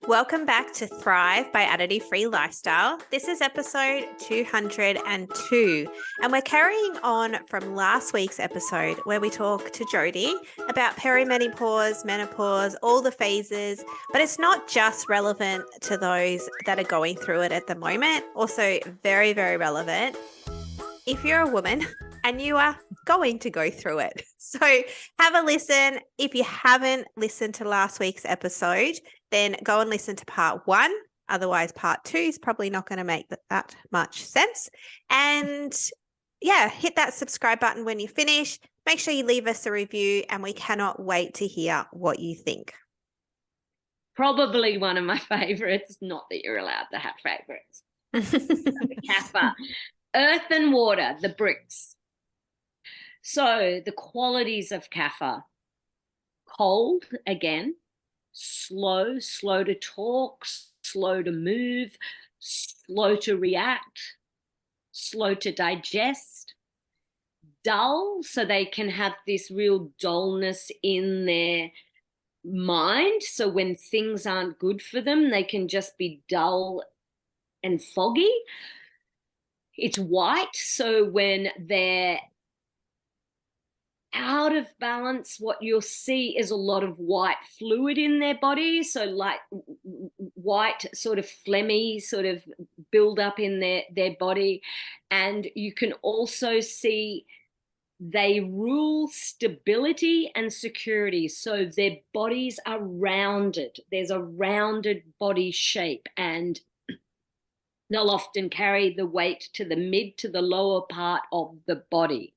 Welcome back to Thrive by Additive-Free Lifestyle. This is episode 202, and we're carrying on from last week's episode where we talked to Jodie about perimenopause, menopause, all the phases, but it's not just relevant to those that are going through it at the moment, also very, very relevant if you're a woman and you are going to go through it. So have a listen. If you haven't listened to last week's episode, then go and listen to part 1. Otherwise, part 2 is probably not going to make that much sense. And yeah, hit that subscribe button when you finish. Make sure you leave us a review, and we cannot wait to hear what you think. Probably one of my favorites, not that you're allowed to have favorites. The Kapha. Earth and water, the bricks. So the qualities of Kapha: cold, again, slow to talk, slow to move, slow to react, slow to digest, dull, so they can have this real dullness in their mind. So when things aren't good for them, they can just be dull and foggy. It's white, so when they're out of balance, what you'll see is a lot of white fluid in their body. So like white sort of phlegmy sort of build up in their body. And you can also see they rule stability and security. So their bodies are rounded. There's a rounded body shape, and they'll often carry the weight to the mid to the lower part of the body.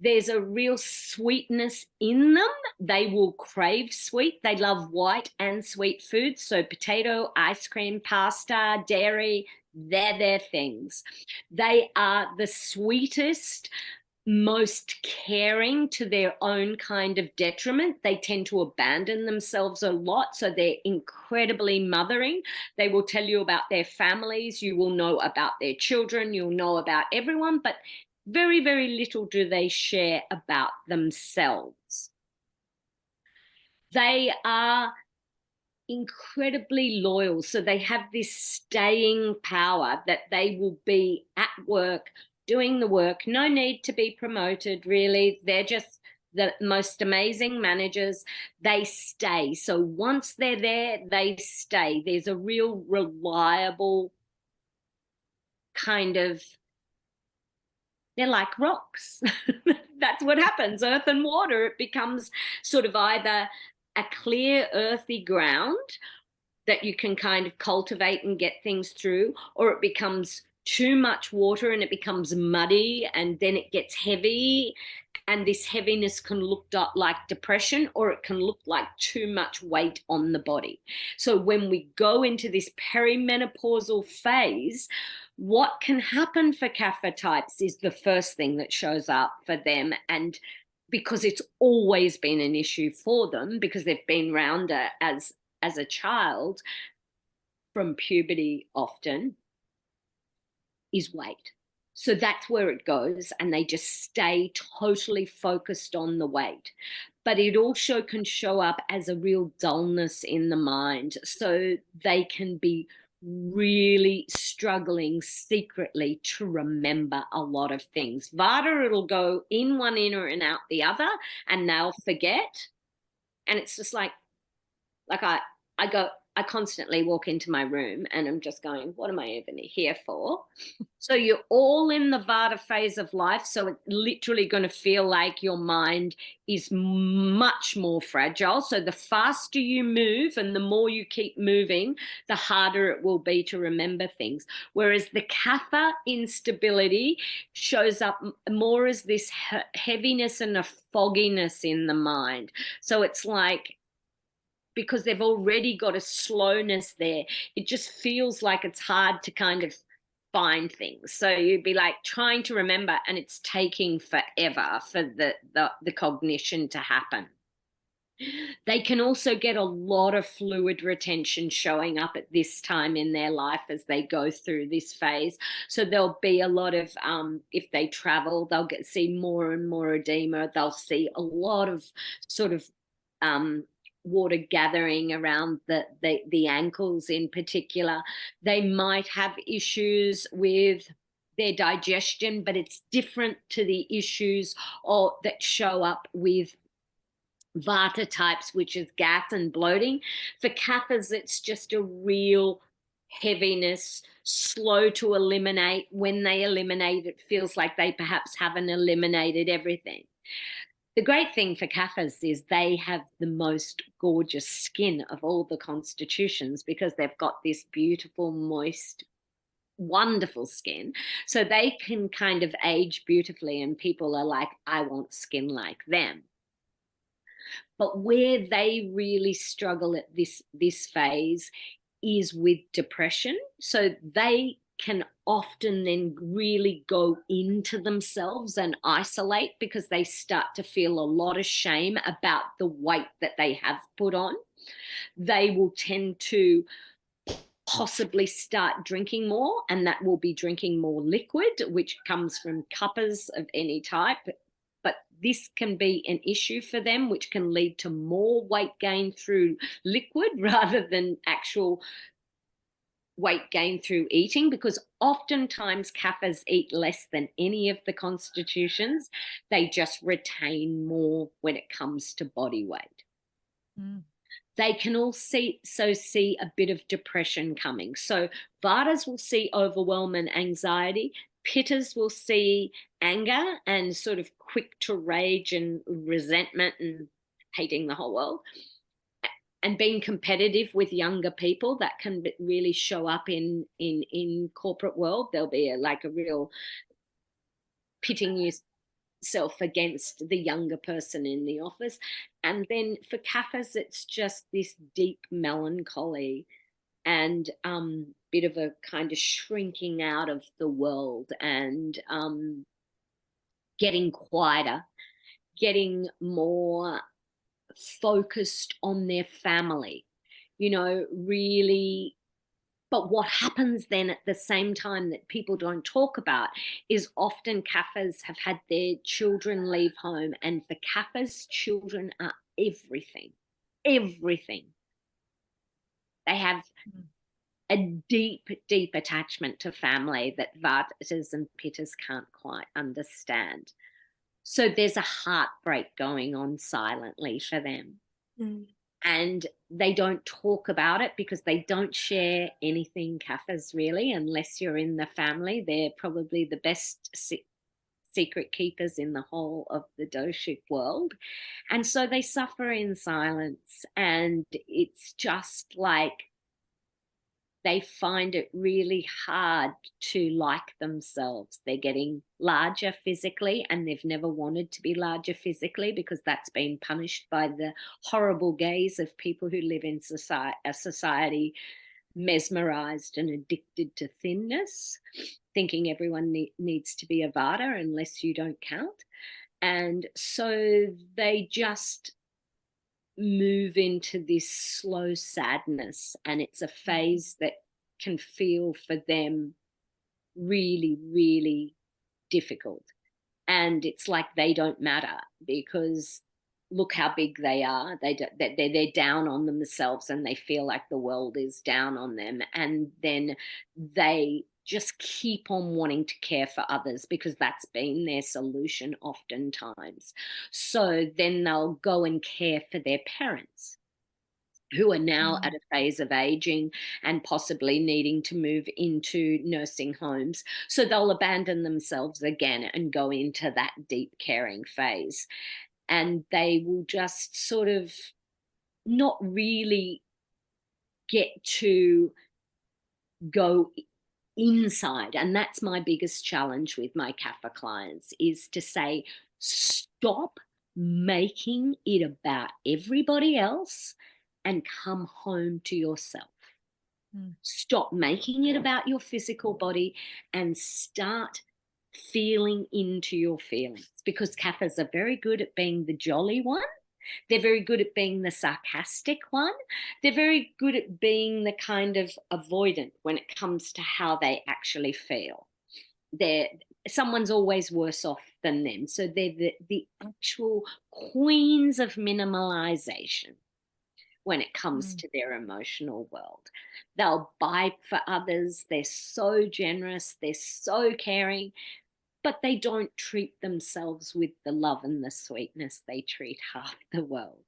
There's a real sweetness in them. They will crave sweet. They love white and sweet foods. So potato, ice cream, pasta, dairy, they're their things. They are the sweetest, most caring to their own kind of detriment. They tend to abandon themselves a lot, so they're incredibly mothering. They will tell you about their families. You will know about their children. You'll know about everyone, but very, very little do they share about themselves. They are incredibly loyal, so they have this staying power that they will be at work doing the work. No need to be promoted, really. They're just the most amazing managers. They stay. So once they're there, they stay. There's a real reliable kind of, they're like rocks. That's what happens. Earth and water, it becomes sort of either a clear earthy ground that you can kind of cultivate and get things through, or it becomes too much water and it becomes muddy, and then it gets heavy, and this heaviness can look like depression, or it can look like too much weight on the body. So when we go into this perimenopausal phase, what can happen for Kapha types is the first thing that shows up for them. And because it's always been an issue for them, because they've been rounder as a child from puberty often, is weight. So that's where it goes, and they just stay totally focused on the weight. But it also can show up as a real dullness in the mind. So they can be really struggling secretly to remember a lot of things. Vata, it'll go in one ear and out the other, and they'll forget. And it's just like I constantly walk into my room and I'm just going, what am I even here for? So you're all in the Vata phase of life. So it's literally going to feel like your mind is much more fragile. So the faster you move and the more you keep moving, the harder it will be to remember things. Whereas the Kapha instability shows up more as this heaviness and a fogginess in the mind. So it's like, because they've already got a slowness there, it just feels like it's hard to kind of find things. So you'd be like trying to remember, and it's taking forever for the cognition to happen. They can also get a lot of fluid retention showing up at this time in their life as they go through this phase. So there'll be a lot of, if they travel, they'll see more and more edema. They'll see a lot of sort of water gathering around the ankles in particular. They might have issues with their digestion, but it's different to the issues that show up with Vata types, which is gas and bloating. For Kaphas, it's just a real heaviness, slow to eliminate. When they eliminate, it feels like they perhaps haven't eliminated everything. The great thing for Kaphas is they have the most gorgeous skin of all the constitutions, because they've got this beautiful, moist, wonderful skin. So they can kind of age beautifully, and people are like, I want skin like them. But where they really struggle at this phase is with depression. So they can often then really go into themselves and isolate, because they start to feel a lot of shame about the weight that they have put on. They will tend to possibly start drinking more, and that will be drinking more liquid, which comes from Kaphas of any type. But this can be an issue for them, which can lead to more weight gain through liquid rather than actual weight gain through eating, because oftentimes Kaphas eat less than any of the constitutions. They just retain more when it comes to body weight. Mm. They can also see a bit of depression coming. So Vatas will see overwhelm and anxiety. Pittas will see anger and sort of quick to rage and resentment and hating the whole world. And being competitive with younger people, that can really show up in corporate world. There'll be a real pitting yourself against the younger person in the office. And then for Kaphas, it's just this deep melancholy and bit of a kind of shrinking out of the world, and getting quieter, getting more focused on their family, really. But what happens then at the same time that people don't talk about is often Kaphas have had their children leave home, and for Kaphas, children are everything. Everything. They have a deep, deep attachment to family that Vatas and Pittas can't quite understand. So there's a heartbreak going on silently for them. Mm. And they don't talk about it because they don't share anything, Kaphas, really, unless you're in the family. They're probably the best secret keepers in the whole of the doshic world. And so they suffer in silence, and it's just like they find it really hard to like themselves. They're getting larger physically, and they've never wanted to be larger physically, because that's been punished by the horrible gaze of people who live in a society mesmerized and addicted to thinness, thinking everyone needs to be a Vata unless you don't count. And so they just move into this slow sadness, and it's a phase that can feel for them really, really difficult. And it's like they don't matter, because look how big they are. They're down on themselves, and they feel like the world is down on them. And then they just keep on wanting to care for others, because that's been their solution oftentimes. So then they'll go and care for their parents, who are now at a phase of aging and possibly needing to move into nursing homes. So they'll abandon themselves again and go into that deep caring phase. And they will just sort of not really get to go inside. And that's my biggest challenge with my Kapha clients, is to say, stop making it about everybody else and come home to yourself. Stop making it about your physical body and start feeling into your feelings, because Kaphas are very good at being the jolly one. They're very good at being the sarcastic one. They're very good at being the kind of avoidant when it comes to how they actually feel. Someone's always worse off than them. So they're the actual queens of minimalization. when it comes to their emotional world. They'll buy for others. They're so generous. They're so caring, but they don't treat themselves with the love and the sweetness they treat half the world.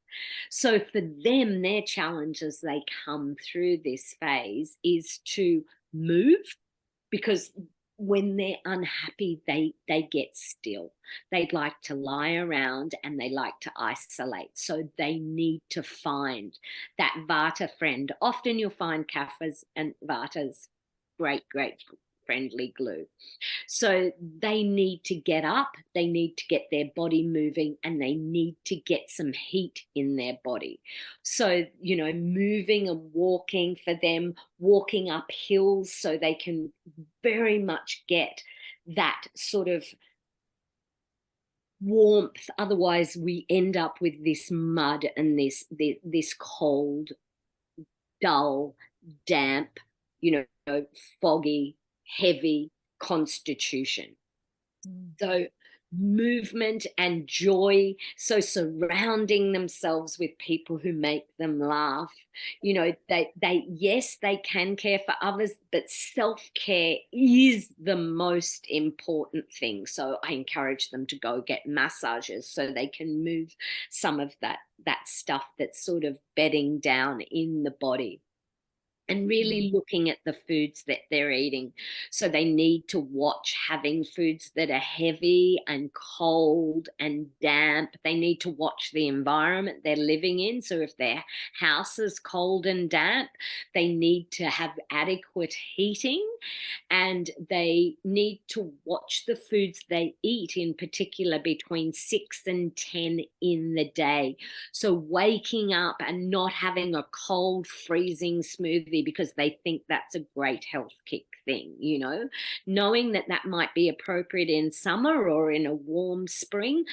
So for them, their challenge as they come through this phase is to move, because when they're unhappy, they get still. They'd like to lie around and they like to isolate. So they need to find that Vata friend. Often you'll find Kaphas and Vatas great friendly glue. So they need to get up, they need to get their body moving, and they need to get some heat in their body. So, moving and walking for them, walking up hills so they can very much get that sort of warmth. Otherwise, we end up with this mud and this cold, dull, damp, foggy, heavy constitution. So movement and joy, so surrounding themselves with people who make them laugh. Yes, they can care for others, but self-care is the most important thing. So I encourage them to go get massages so they can move some of that stuff that's sort of bedding down in the body. And really looking at the foods that they're eating. So they need to watch having foods that are heavy and cold and damp. They need to watch the environment they're living in. So if their house is cold and damp, they need to have adequate heating, and they need to watch the foods they eat, in particular between 6 and 10 in the day. So waking up and not having a cold, freezing smoothie because they think that's a great health kick thing, knowing that might be appropriate in summer or in a warm spring,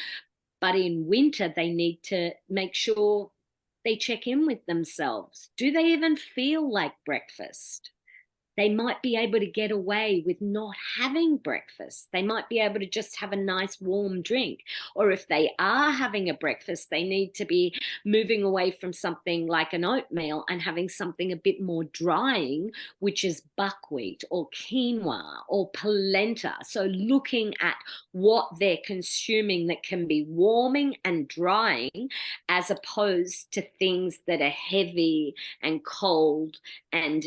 but in winter they need to make sure they check in with themselves. Do they even feel like breakfast? They might be able to get away with not having breakfast. They might be able to just have a nice warm drink. Or if they are having a breakfast, they need to be moving away from something like an oatmeal and having something a bit more drying, which is buckwheat or quinoa or polenta. So looking at what they're consuming that can be warming and drying, as opposed to things that are heavy and cold and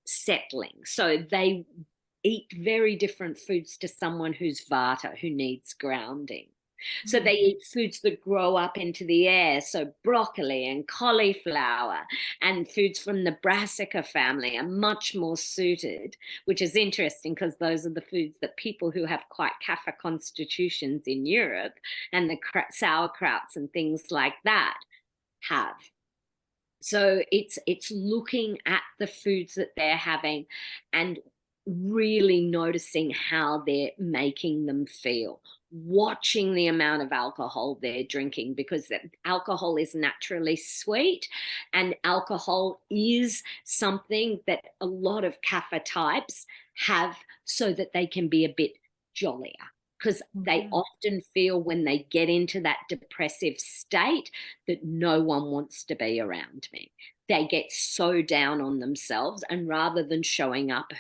settling. So they eat very different foods to someone who's Vata, who needs grounding. So they eat foods that grow up into the air, so broccoli and cauliflower, and foods from the brassica family are much more suited, which is interesting because those are the foods that people who have quite Kapha constitutions in Europe and the sauerkrauts and things like that have. So it's looking at the foods that they're having and really noticing how they're making them feel, watching the amount of alcohol they're drinking, because alcohol is naturally sweet, and alcohol is something that a lot of Kapha types have so that they can be a bit jollier. Because they often feel when they get into that depressive state that no one wants to be around me. They get so down on themselves, and rather than showing up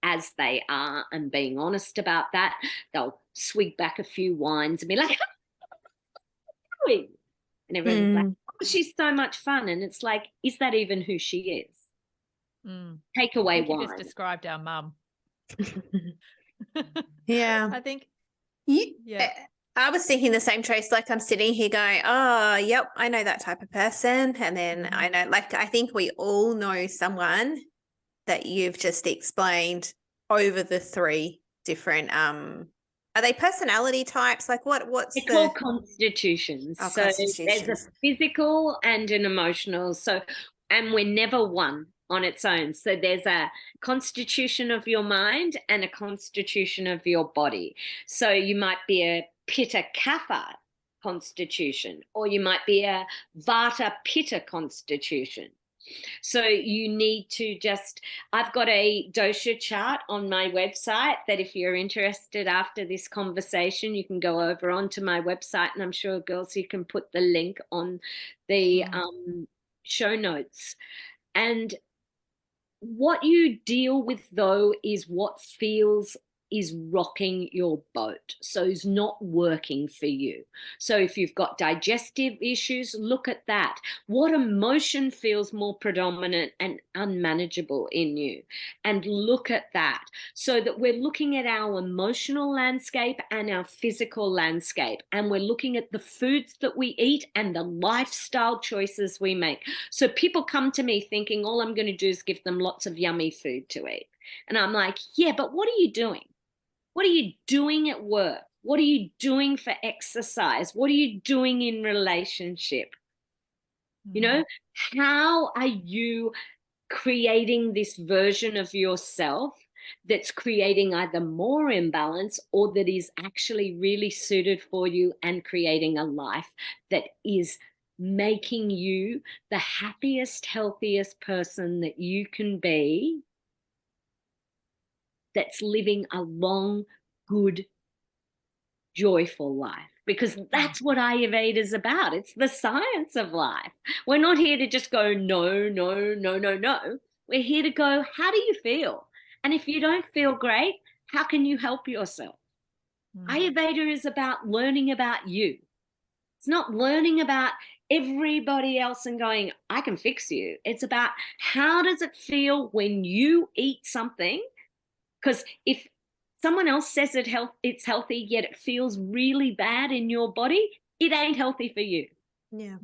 as they are and being honest about that, they'll swig back a few wines and be like, and everyone's like, oh, she's so much fun. And it's like, is that even who she is? Take away wine. You just described our mum. Yeah. I think. Yeah. I was thinking the same, Trace. Like, I'm sitting here going, oh, yep, I know that type of person. And then I know, like, I think we all know someone that you've just explained over the 3 different, are they personality types? Like what's it's called constitutions. Oh, so constitutions. There's a physical and an emotional. So, and we're never one on its own. So there's a constitution of your mind and a constitution of your body. So you might be a Pitta Kapha constitution, or you might be a Vata Pitta constitution. So you need to I've got a dosha chart on my website that if you're interested after this conversation, you can go over onto my website, and I'm sure, girls, you can put the link on the show notes. And what you deal with, though, is what feels is rocking your boat, so is not working for you. So if you've got digestive issues, look at that. What emotion feels more predominant and unmanageable in you? And look at that, so that we're looking at our emotional landscape and our physical landscape, and we're looking at the foods that we eat and the lifestyle choices we make. So people come to me thinking all I'm going to do is give them lots of yummy food to eat. And I'm like, yeah, but what are you doing? What are you doing at work? What are you doing for exercise? What are you doing in relationship? You know, how are you creating this version of yourself that's creating either more imbalance or that is actually really suited for you and creating a life that is making you the happiest, healthiest person that you can be, that's living a long, good, joyful life? Because that's what Ayurveda is about. It's the science of life. We're not here to just go, no, no, no, no, no. We're here to go, how do you feel? And if you don't feel great, how can you help yourself? Ayurveda is about learning about you. It's not learning about everybody else and going, I can fix you. It's about how does it feel when you eat something? Because if someone else says it's healthy, yet it feels really bad in your body, it ain't healthy for you. Yeah.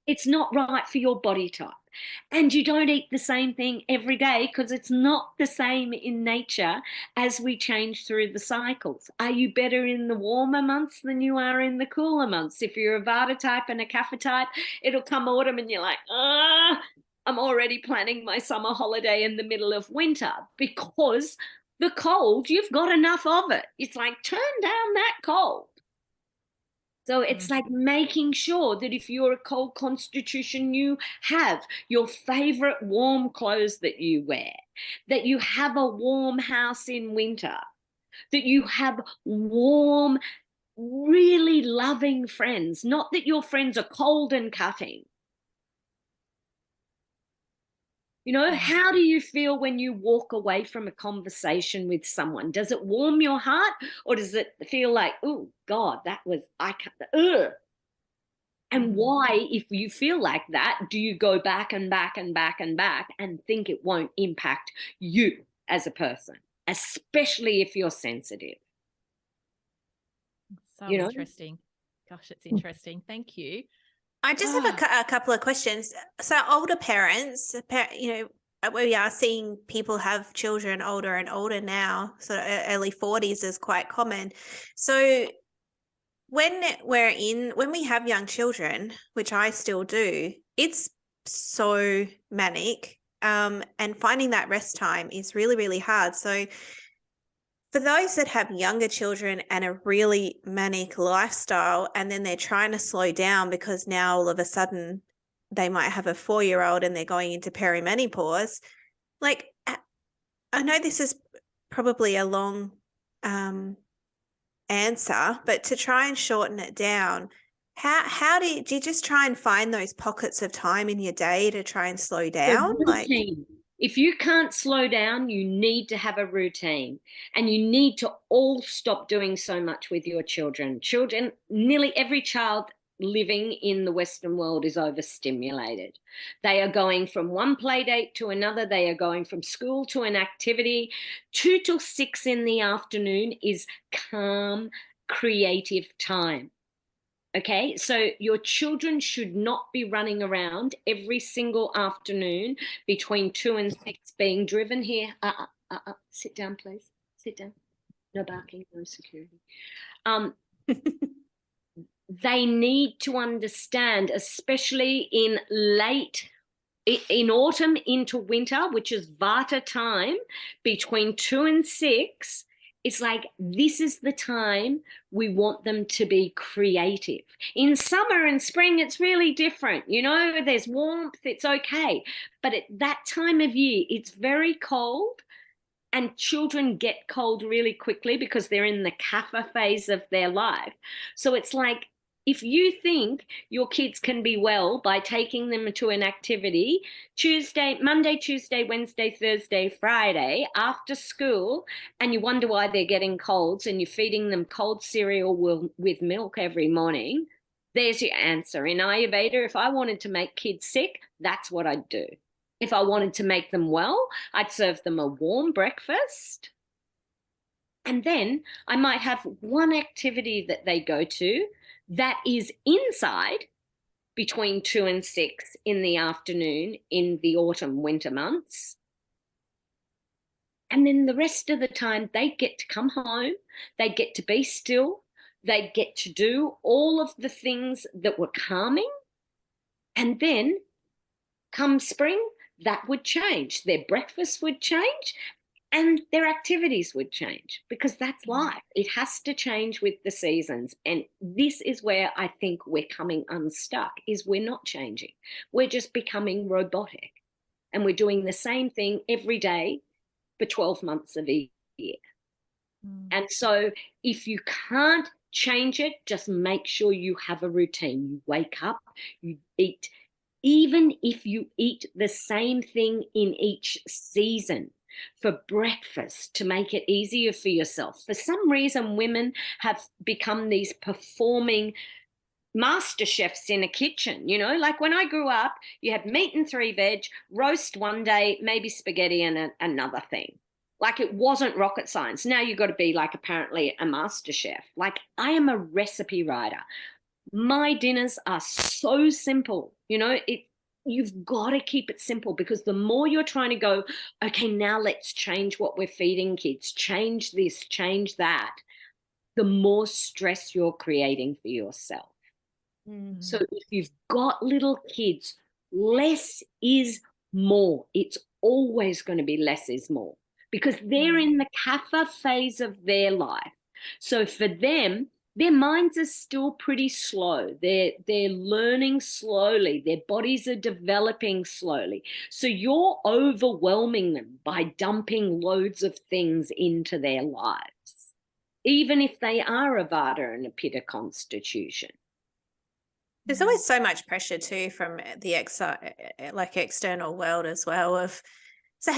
It's not right for your body type. And you don't eat the same thing every day because it's not the same in nature as we change through the cycles. Are you better in the warmer months than you are in the cooler months? If you're a Vata type and a Kapha type, it'll come autumn and you're like, I'm already planning my summer holiday in the middle of winter, because the cold, you've got enough of it. It's like, turn down that cold. So it's like making sure that if you're a cold constitution, you have your favorite warm clothes that you wear, that you have a warm house in winter, that you have warm, really loving friends, not that your friends are cold and cutting. You know, how do you feel when you walk away from a conversation with someone? Does it warm your heart, or does it feel like, oh God, that was, I can't, And why, if you feel like that, do you go back and back and back and back and think it won't impact you as a person, especially if you're sensitive? So You know? interesting. Gosh, it's interesting. Thank you. I just have a couple of questions. So older parents, we are seeing people have children older and older now, sort of early 40s is quite common. So when we have young children, which I still do, it's so manic. And finding that rest time is really, really hard. So for those that have younger children and a really manic lifestyle, and then they're trying to slow down because now all of a sudden they might have a 4-year-old and they're going into perimenopause, like, I know this is probably a long answer, but to try and shorten it down, how do you just try and find those pockets of time in your day to try and slow down? Routine. If you can't slow down, you need to have a routine, and you need to all stop doing so much with your children. Nearly every child living in the Western world is overstimulated. They are going from one play date to another. They are going from school to an activity. 2 till 6 in the afternoon is calm, creative time. Okay, so your children should not be running around every single afternoon between 2 and 6 being driven here. Sit down, please. Sit down. No barking, no security. They need to understand, especially in autumn into winter, which is Vata time, between 2 and 6, it's like, this is the time we want them to be creative. In summer and spring, it's really different. You know, there's warmth, it's okay. But at that time of year, it's very cold, and children get cold really quickly because they're in the Kapha phase of their life. So it's like, if you think your kids can be well by taking them to an activity Monday, Tuesday, Wednesday, Thursday, Friday after school, and you wonder why they're getting colds and you're feeding them cold cereal with milk every morning, there's your answer. In Ayurveda, if I wanted to make kids sick, that's what I'd do. If I wanted to make them well, I'd serve them a warm breakfast. And then I might have one activity that they go to that is inside between 2 and 6 in the afternoon in the autumn, winter months. And then the rest of the time, they get to come home, they get to be still, they get to do all of the things that were calming. And then come spring, that would change. Their breakfast would change and their activities would change, because that's life. It has to change with the seasons. And this is where I think we're coming unstuck, is we're not changing. We're just becoming robotic. And we're doing the same thing every day for 12 months of a year. And so if you can't change it, just make sure you have a routine. You wake up, you eat. Even if you eat the same thing in each season for breakfast to make it easier for yourself. For some reason, women have become these performing master chefs in a kitchen. You know, like when I grew up, you had meat and 3 veg, roast one day, maybe spaghetti and another thing. Like, it wasn't rocket science. Now you've got to be like apparently a master chef. Like, I am a recipe writer. My dinners are so simple. You know, you've got to keep it simple, because the more you're trying to go, okay, now let's change what we're feeding kids, change this, change that, the more stress you're creating for yourself. So if you've got little kids, less is more. It's always going to be less is more, because they're in the Kapha phase of their life. So for them, their minds are still pretty slow. They're learning slowly. Their bodies are developing slowly. So you're overwhelming them by dumping loads of things into their lives, even if they are a Vata and a Pitta constitution. There's always so much pressure too from the external world as well. So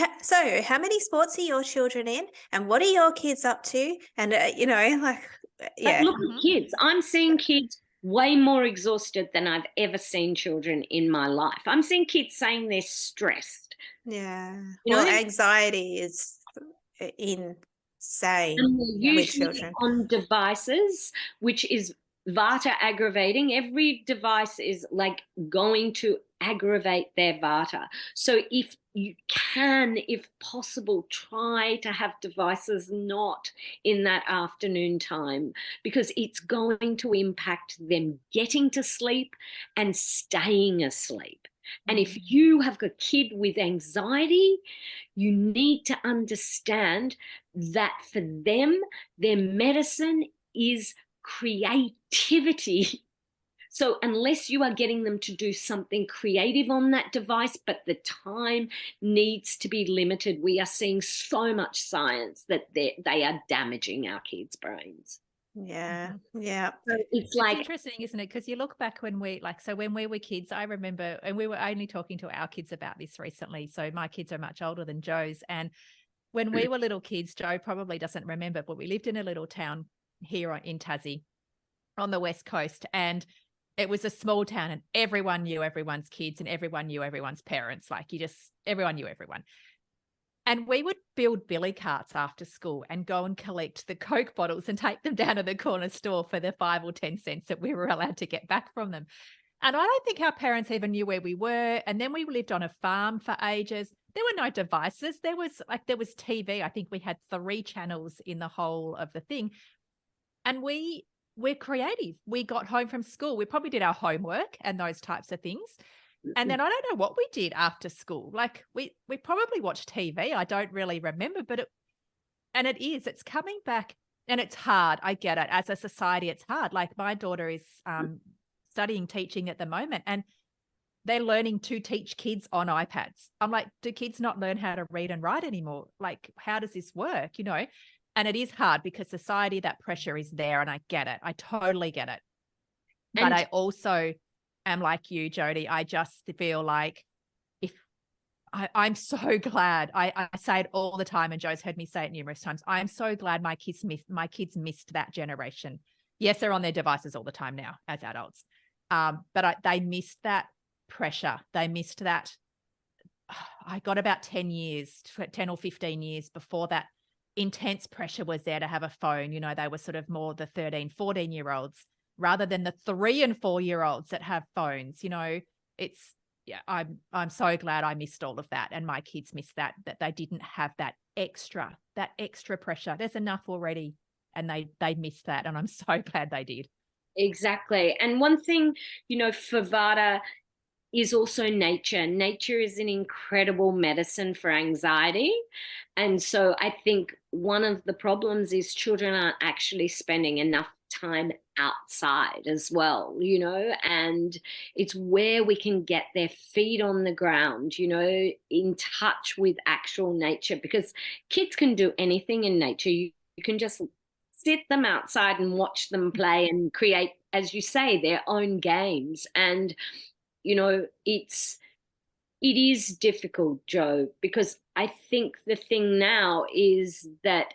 how many sports are your children in, and what are your kids up to? And But look at kids. I'm seeing kids way more exhausted than I've ever seen children in my life. I'm seeing kids saying they're stressed. Yeah. Anxiety is insane. And they're with usually children on devices, which is Vata aggravating. Every device is like going to aggravate their Vata. So if you can, if possible, try to have devices not in that afternoon time, because it's going to impact them getting to sleep and staying asleep. And if you have a kid with anxiety, you need to understand that for them, their medicine is creativity. So unless you are getting them to do something creative on that device, but the time needs to be limited, we are seeing so much science that they are damaging our kids' brains. Yeah. So it's interesting, isn't it? Because you look back when we were kids, I remember, and we were only talking to our kids about this recently. So my kids are much older than Joe's. And when we were little kids, Joe probably doesn't remember, but we lived in a little town here in Tassie on the West Coast. And it was a small town, and everyone knew everyone's kids and everyone knew everyone's parents. Everyone knew everyone. And we would build billy carts after school and go and collect the Coke bottles and take them down to the corner store for the 5 or 10 cents that we were allowed to get back from them. And I don't think our parents even knew where we were. And then we lived on a farm for ages. There were no devices. There was TV. I think we had 3 channels in the whole of the thing. And we're creative. We got home from school. We probably did our homework and those types of things. And then I don't know what we did after school. Like we probably watched TV. I don't really remember, but it's coming back, and it's hard. I get it. As a society, it's hard. Like my daughter is studying teaching at the moment, and they're learning to teach kids on iPads. I'm like, do kids not learn how to read and write anymore? Like, how does this work? You know? And it is hard because society, that pressure is there, and I get it. I totally get it. But And I also am like you, Jody. I just feel like if I'm so glad. I say it all the time, and Joe's heard me say it numerous times. I'm so glad my kids missed that generation. Yes, they're on their devices all the time now as adults, but they missed that pressure. They missed that. I got about 10 or 15 years before that intense pressure was there to have a phone. They were sort of more the 13, 14-year-olds rather than the 3 and 4-year-olds that have phones. It's, yeah, I'm so glad I missed all of that, and my kids missed that they didn't have that extra pressure. There's enough already, and they missed that, and I'm so glad they did. exactly. And one thing, for Vata is also nature. Nature is an incredible medicine for anxiety. And so I think one of the problems is children aren't actually spending enough time outside as well, and it's where we can get their feet on the ground, in touch with actual nature, because kids can do anything in nature. You can just sit them outside and watch them play and create, as you say, their own games. And it is difficult, Joe, because I think the thing now is that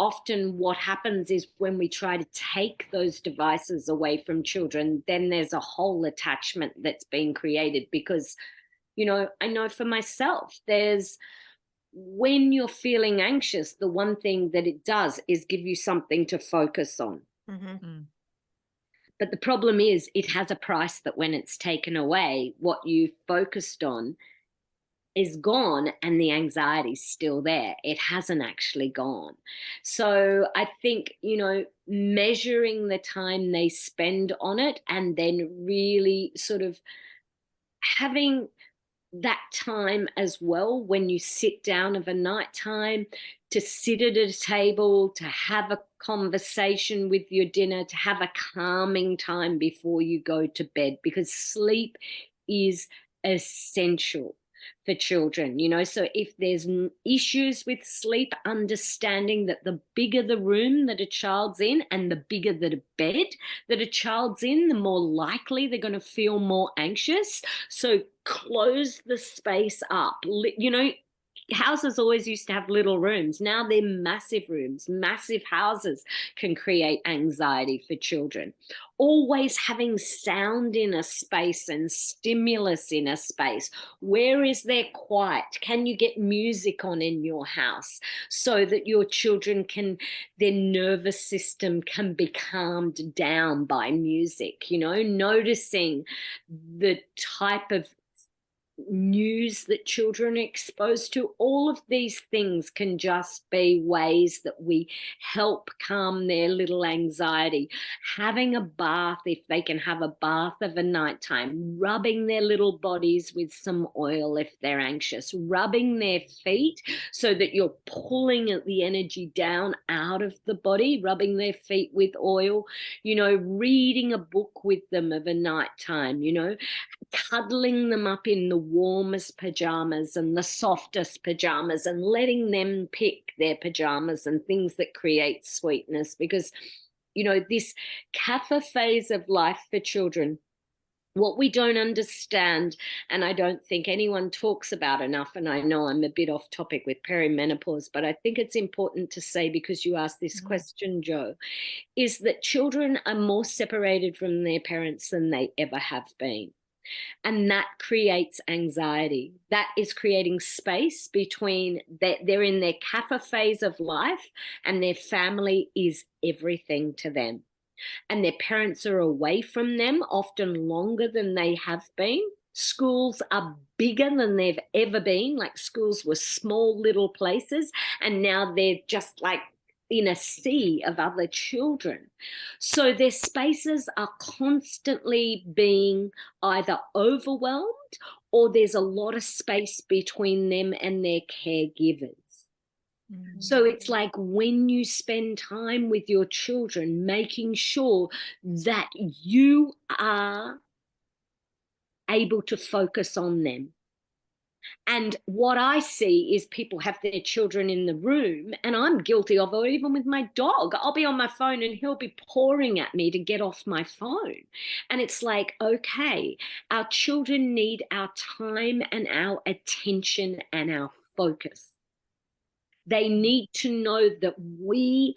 often what happens is when we try to take those devices away from children, then there's a whole attachment that's being created. Because, I know for myself, when you're feeling anxious, the one thing that it does is give you something to focus on. Mm-hmm. But the problem is it has a price that when it's taken away, what you focused on is gone and the anxiety's still there. It hasn't actually gone. So I think, measuring the time they spend on it, and then really sort of having that time as well when you sit down of a night time, to sit at a table, to have a conversation with your dinner, to have a calming time before you go to bed, because sleep is essential for children. So if there's issues with sleep, understanding that the bigger the room that a child's in and the bigger the bed that a child's in, the more likely they're going to feel more anxious. So close the space up. Houses always used to have little rooms. Now they're massive rooms. Massive houses can create anxiety for children. Always having sound in a space and stimulus in a space. Where is there quiet? Can you get music on in your house so that your children their nervous system can be calmed down by music? Noticing the type of news that children are exposed to. All of these things can just be ways that we help calm their little anxiety. Having a bath, if they can have a bath of a nighttime, rubbing their little bodies with some oil if they're anxious, rubbing their feet so that you're pulling the energy down out of the body, rubbing their feet with oil, reading a book with them of a nighttime, cuddling them up in the warmest pajamas and the softest pajamas, and letting them pick their pajamas and things that create sweetness. Because, this Kapha phase of life for children, what we don't understand, and I don't think anyone talks about enough, and I know I'm a bit off topic with perimenopause, but I think it's important to say, because you asked this question, Joe, is that children are more separated from their parents than they ever have been. And that creates anxiety. That is creating space between they're in their Kapha phase of life, and their family is everything to them. And their parents are away from them often longer than they have been. Schools are bigger than they've ever been. Like, schools were small little places, and now they're just like in a sea of other children. So their spaces are constantly being either overwhelmed, or there's a lot of space between them and their caregivers. So it's like, when you spend time with your children, making sure that you are able to focus on them, And what I see is people have their children in the room, and I'm guilty of it even with my dog. I'll be on my phone and he'll be pouring at me to get off my phone. And it's like, okay, our children need our time and our attention and our focus. They need to know that we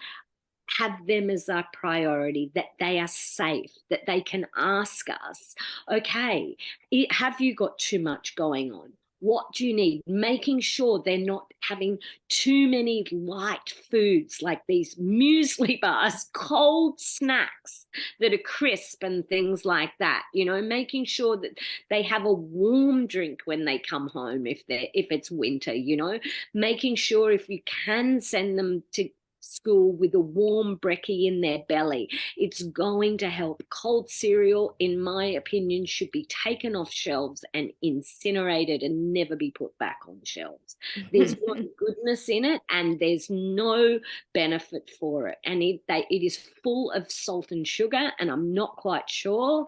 have them as our priority, that they are safe, that they can ask us, okay, have you got too much going on? What do you need? Making sure they're not having too many light foods like these muesli bars, cold snacks that are crisp and things like that. You know, making sure that they have a warm drink when they come home if it's winter, you know, making sure if you can send them to school with a warm brekkie in their belly. It's going to help. Cold cereal, in my opinion, should be taken off shelves and incinerated and never be put back on shelves. There's no goodness in it and there's no benefit for it. And it is full of salt and sugar, and I'm not quite sure.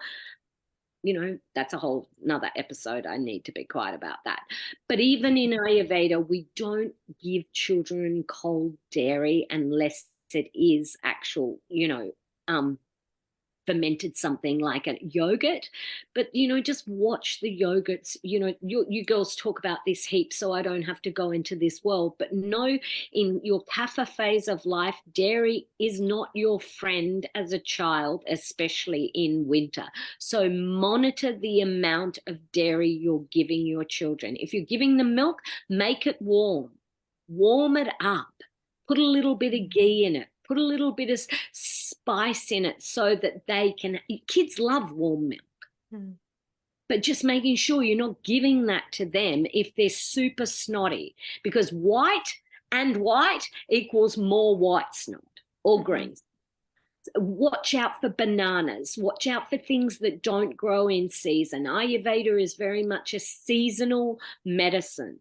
You know, that's a whole another episode. I need to be quiet about that. But even in Ayurveda, we don't give children cold dairy unless it is actual, you know, fermented something like a yogurt. But, you know, just watch the yogurts. You know, you girls talk about this heap, so I don't have to go into this world. But no, in your Kapha phase of life, dairy is not your friend as a child, especially in winter. So monitor the amount of dairy you're giving your children. If you're giving them milk, make it warm. Warm it up. Put a little bit of ghee in it. Put a little bit of spice in it so that they can, kids love warm milk. But just making sure you're not giving that to them if they're super snotty, because white equals more white snot or green. Watch out for bananas. Watch out for things that don't grow in season. Ayurveda is very much a seasonal medicine.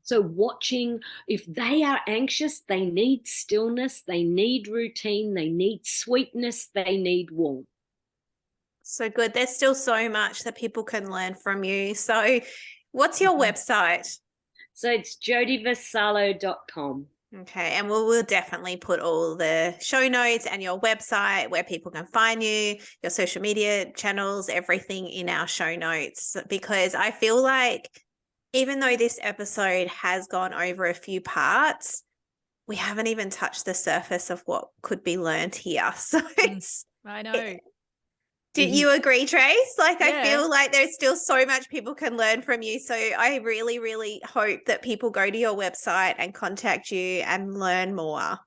So watching, if they are anxious, they need stillness, they need routine, they need sweetness, they need warmth. So good. There's still so much that people can learn from you. So what's your website? So it's jodivasalo.com. Okay. And we'll definitely put all the show notes and your website, where people can find you, your social media channels, everything in our show notes, because I feel like even though this episode has gone over a few parts, we haven't even touched the surface of what could be learned here. So I know. Do you agree, Trace? Like, Yeah. I feel like there's still so much people can learn from you. So I really, really hope that people go to your website and contact you and learn more.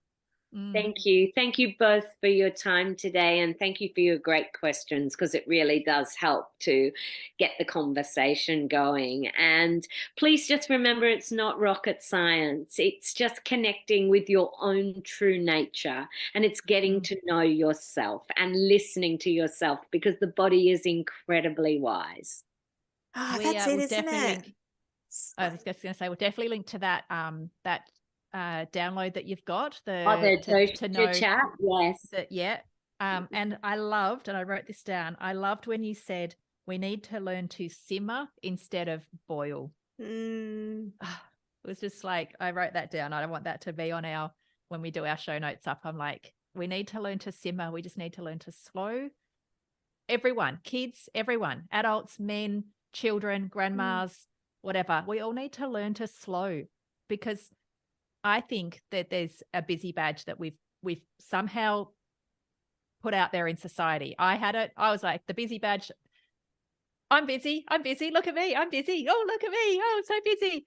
Thank you. Thank you both for your time today, and thank you for your great questions, because it really does help to get the conversation going. And please just remember, it's not rocket science. It's just connecting with your own true nature, and it's getting to know yourself and listening to yourself, because the body is incredibly wise. Oh, that's it, isn't it? I was just going to say, we'll definitely link to that download that you've got, To know chat, yes. that, and I loved, and I wrote this down, I loved when you said we need to learn to simmer instead of boil. It was just like, I wrote that down. I want that to be on when we do our show notes up. I'm like, we need to learn to simmer. We just need to learn to slow. Everyone, kids, everyone, adults, men, children, grandmas, whatever. We all need to learn to slow, because I think that there's a busy badge that we've somehow put out there in society. I had it. I was like, the busy badge. I'm busy. Look at me. I'm busy. Oh, look at me. Oh, I'm so busy.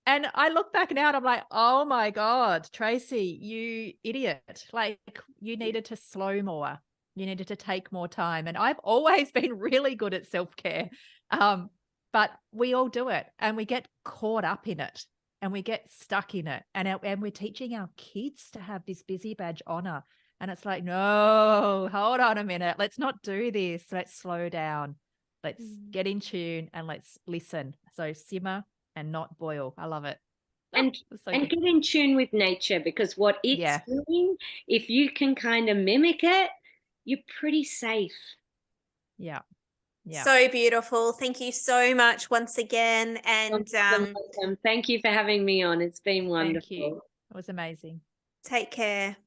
And I look back now and I'm like, oh my God, Tracey, you idiot. Like, you needed to slow more. You needed to take more time. And I've always been really good at self-care. But we all do it, and we get caught up in it. And we get stuck in it, and we're teaching our kids to have this busy badge honor. And it's like, no, hold on a minute. Let's not do this. Let's slow down. Let's get in tune and let's listen. So simmer and not boil. I love it. And get in tune with nature, because what it's doing, if you can kind of mimic it, you're pretty safe. Yeah. Yeah. So beautiful. Thank you so much once again. And Welcome. Thank you for having me on. It's been wonderful. Thank you. It was amazing. take care.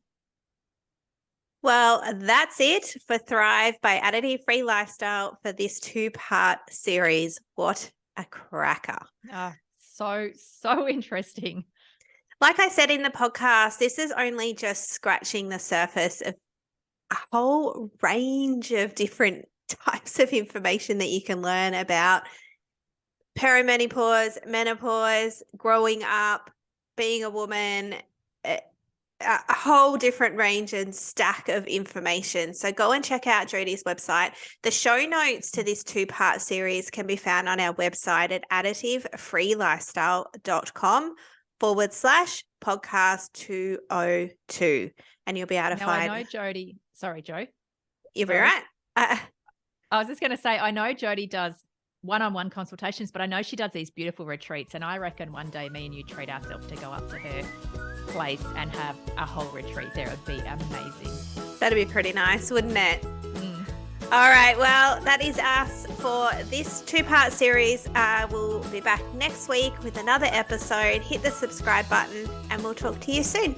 Well, that's it for Thrive by Additive-Free Lifestyle for this 2-part series. What a cracker. So interesting. Like I said in the podcast, this is only just scratching the surface of a whole range of different types of information that you can learn about perimenopause, menopause, growing up, being a woman, a whole different range and stack of information. So go and check out Jodie's website. The show notes to this 2-part series can be found on our website at additive-freelifestyle.com/podcast 202. And you'll be able to find. I know Jodie. Sorry, Joe. You'll be Sorry. right. I was just going to say, I know Jodie does one-on-one consultations, but I know she does these beautiful retreats. And I reckon one day me and you treat ourselves to go up to her place and have a whole retreat there. It would be amazing. That'd be pretty nice, wouldn't it? All right. Well, that is us for this 2-part series. We'll be back next week with another episode. Hit the subscribe button and we'll talk to you soon.